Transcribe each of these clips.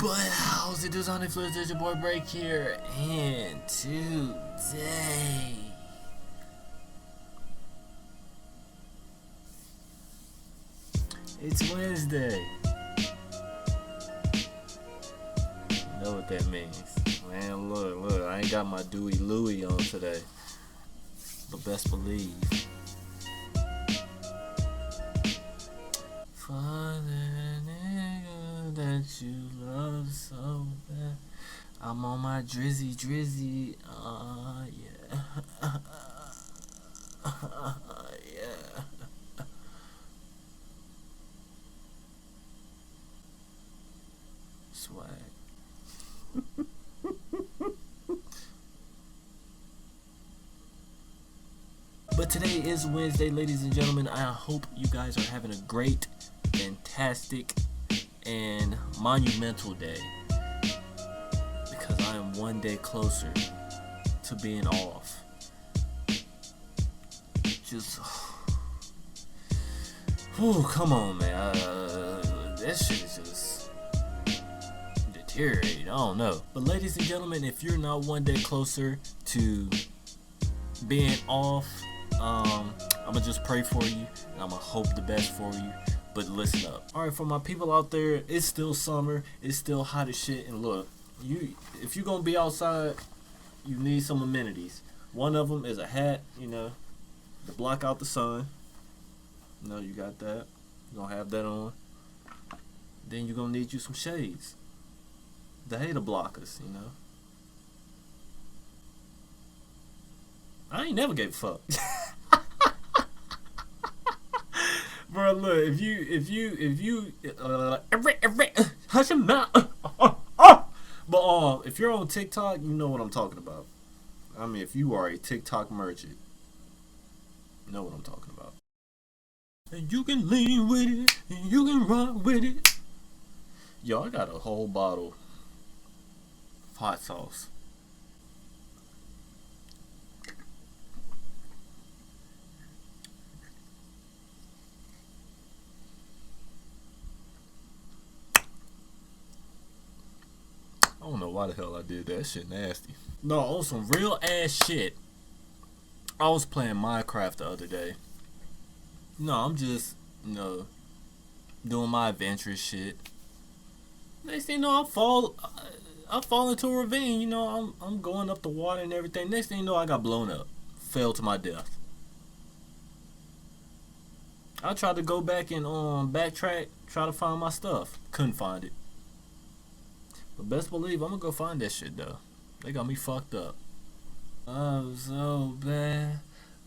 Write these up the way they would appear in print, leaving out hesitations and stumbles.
But how's it doing on Influence? Your boy Break here, and today it's Wednesday. You know what that means. Man, look, I ain't got my Dewey Louie on today. But best believe. For the nigga that you love so bad, I'm on my drizzy, yeah. Yeah. Swag. But today is Wednesday, ladies and gentlemen. I hope you guys are having a great, fantastic, and monumental day, because I am one day closer to being off. Just, come on, man. That shit is just deteriorating. I don't know. But ladies and gentlemen, if you're not one day closer to being off, I'ma just pray for you, and I'ma hope the best for you. But listen up. Alright, for my people out there, it's still summer, it's still hot as shit, and look, if you're gonna be outside, you need some amenities. One of them is a hat, to block out the sun. You got that. You're gonna have that on. Then you're gonna need you some shades. The hater blockers, I ain't never gave a fuck. Bro, look, if you hush your mouth. But if you're on TikTok, you know what I'm talking about. I mean, if you are a TikTok merchant, you know what I'm talking about. And you can lean with it, and you can rock with it. Yo, I got a whole bottle of hot sauce. I don't know why the hell I did that. Shit nasty. No, on some real ass shit. I was playing Minecraft the other day. I'm just, doing my adventurous shit. Next thing you know, I fall into a ravine. I'm going up the water and everything. Next thing you know, I got blown up. Fell to my death. I tried to go back and backtrack, try to find my stuff. Couldn't find it. But best believe I'm gonna go find that shit though. They got me fucked up. I'm so bad.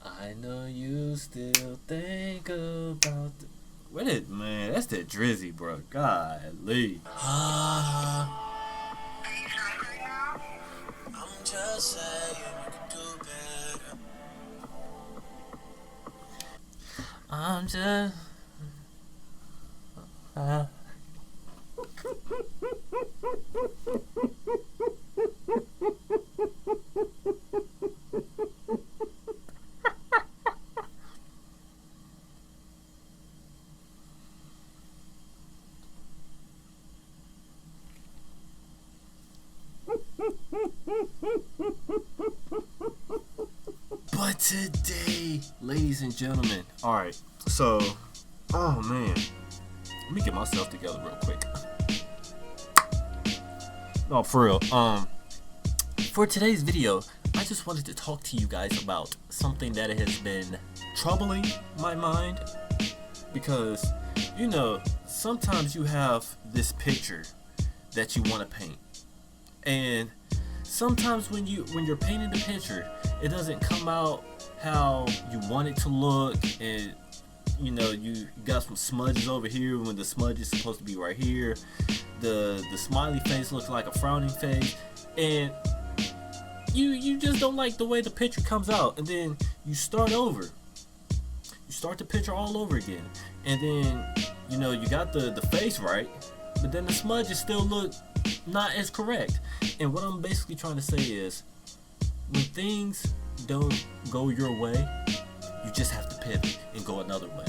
I know you still think about the. What it, man? That's that Drizzy, bro. Golly. I'm just saying you can do better. I'm just. But today, ladies and gentlemen, alright, so, oh man, let me get myself together real quick. No, for real, for today's video, I just wanted to talk to you guys about something that has been troubling my mind, because, sometimes you have this picture that you want to paint, and sometimes when you're painting the picture, it doesn't come out how you want it to look, and you got some smudges over here when the smudge is supposed to be right here. The smiley face looks like a frowning face, and you just don't like the way the picture comes out, and then you start over. You start the picture all over again, and then you got the face right, but then the smudges still look not as correct. And what I'm basically trying to say is, when things don't go your way, you just have to pivot and go another way.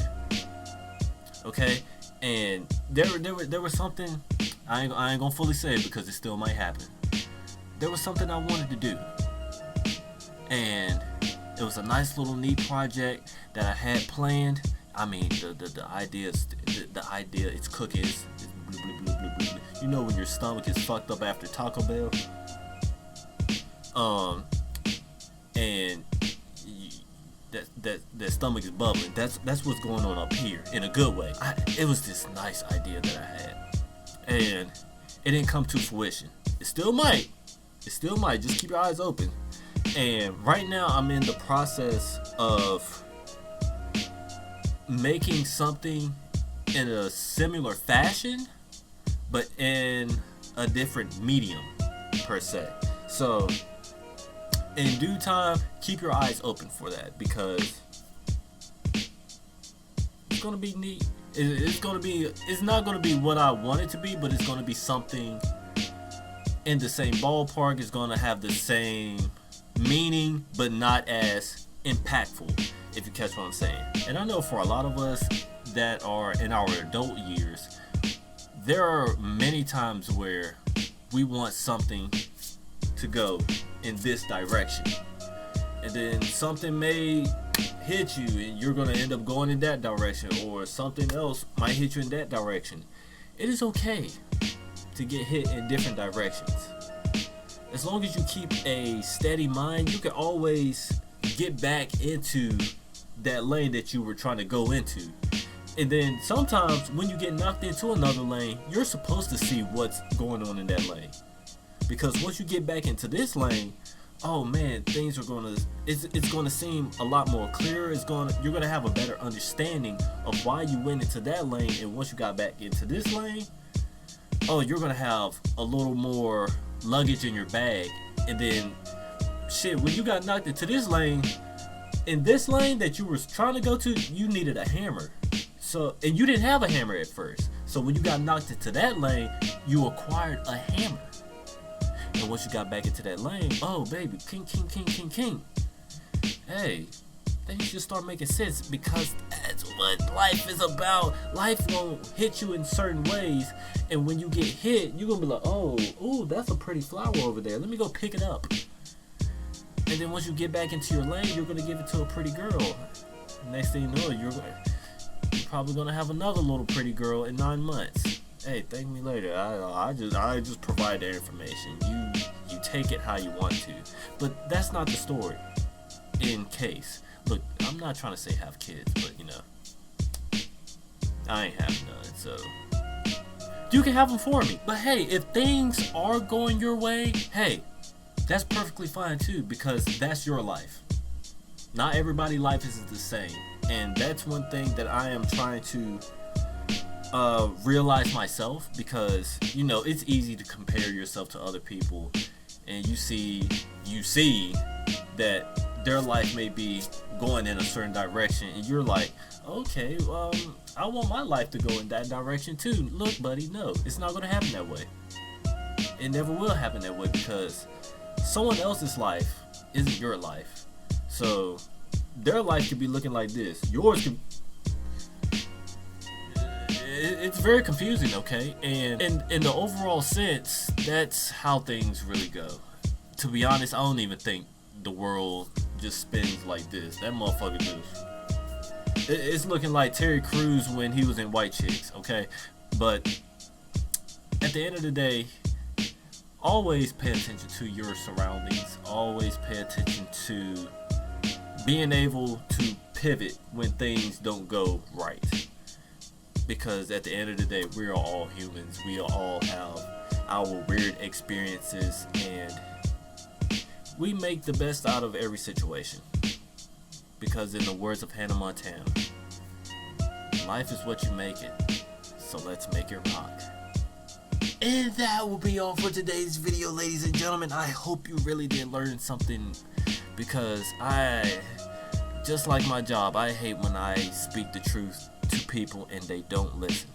Okay? And there was something I ain't gonna fully say it because it still might happen. There was something I wanted to do, and it was a nice little neat project that I had planned. I mean, the idea it's cooking. It's blue, blue, blue, blue, blue. You know when your stomach is fucked up after Taco Bell, and that stomach is bubbling. That's what's going on up here in a good way. It was this nice idea that I had, and it didn't come to fruition. It still might. Just keep your eyes open. And right now I'm in the process of making something in a similar fashion, but in a different medium per se. So in due time, keep your eyes open for that, because it's gonna be neat. It's not gonna be what I want it to be, but it's gonna be something in the same ballpark. It's gonna have the same meaning, but not as impactful, if you catch what I'm saying. And I know for a lot of us that are in our adult years, there are many times where we want something to go in this direction, and then something may hit you and you're going to end up going in that direction, or something else might hit you in that direction. It is okay to get hit in different directions. As long as you keep a steady mind, you can always get back into that lane that you were trying to go into. And then sometimes when you get knocked into another lane, you're supposed to see what's going on in that lane. Because once you get back into this lane, oh man, things are it's gonna seem a lot more clearer. You're gonna have a better understanding of why you went into that lane, and once you got back into this lane, oh, you're gonna have a little more luggage in your bag. And then shit, when you got knocked into this lane, in this lane that you were trying to go to, you needed a hammer. So, and you didn't have a hammer at first. So when you got knocked into that lane, you acquired a hammer. And once you got back into that lane, oh baby, king. Hey, then you should start making sense, because that's what life is about. Life won't hit you in certain ways, and when you get hit, you're gonna be like, oh, that's a pretty flower over there. Let me go pick it up. And then once you get back into your lane, you're gonna give it to a pretty girl. Next thing you know, you're probably gonna have another little pretty girl in 9 months. Hey, thank me later. I just provide the information. You take it how you want to. But that's not the story. In case, look, I'm not trying to say have kids, but you know, I ain't having none, so you can have them for me. But hey, if things are going your way, hey, that's perfectly fine too, because that's your life. Not everybody's life is the same, and that's one thing that I am trying to realize myself, because you know it's easy to compare yourself to other people, and you see that their life may be going in a certain direction, and you're like, okay, I want my life to go in that direction too. Look, buddy, no, it's not going to happen that way. It never will happen that way, because someone else's life isn't your life. So their life could be looking like this. Yours could. It's very confusing, okay? And in the overall sense, that's how things really go. To be honest, I don't even think the world just spins like this. That motherfucker just. It's looking like Terry Crews when he was in White Chicks, okay? But at the end of the day, always pay attention to your surroundings. Always pay attention to being able to pivot when things don't go right. Because at the end of the day, we are all humans. We all have our weird experiences, and we make the best out of every situation. Because in the words of Hannah Montana, life is what you make it. So let's make it rock. And that will be all for today's video, ladies and gentlemen. I hope you really did learn something, because just like my job, I hate when I speak the truth to people and they don't listen,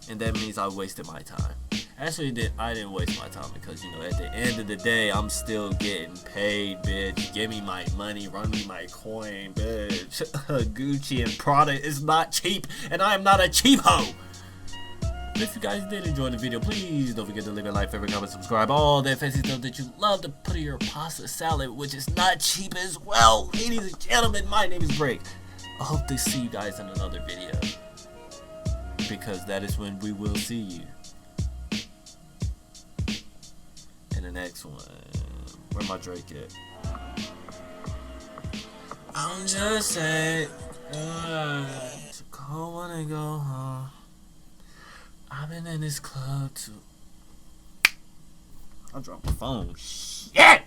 and that means I wasted my time. Actually, I didn't waste my time, because you know, at the end of the day, I'm still getting paid, bitch. Give me my money, run me my coin, bitch. Gucci and Prada is not cheap, and I am not a cheap hoe. But if you guys did enjoy the video, please don't forget to leave a like, favorite, comment, subscribe, all that fancy stuff that you love to put in your pasta salad, which is not cheap as well. Ladies and gentlemen, my name is Break. I hope to see you guys in another video, because that is when we will see you in the next one. Where my Drake at? I'm just saying, it's a cold one and go home. I've been in this club too. I dropped my phone. Shit!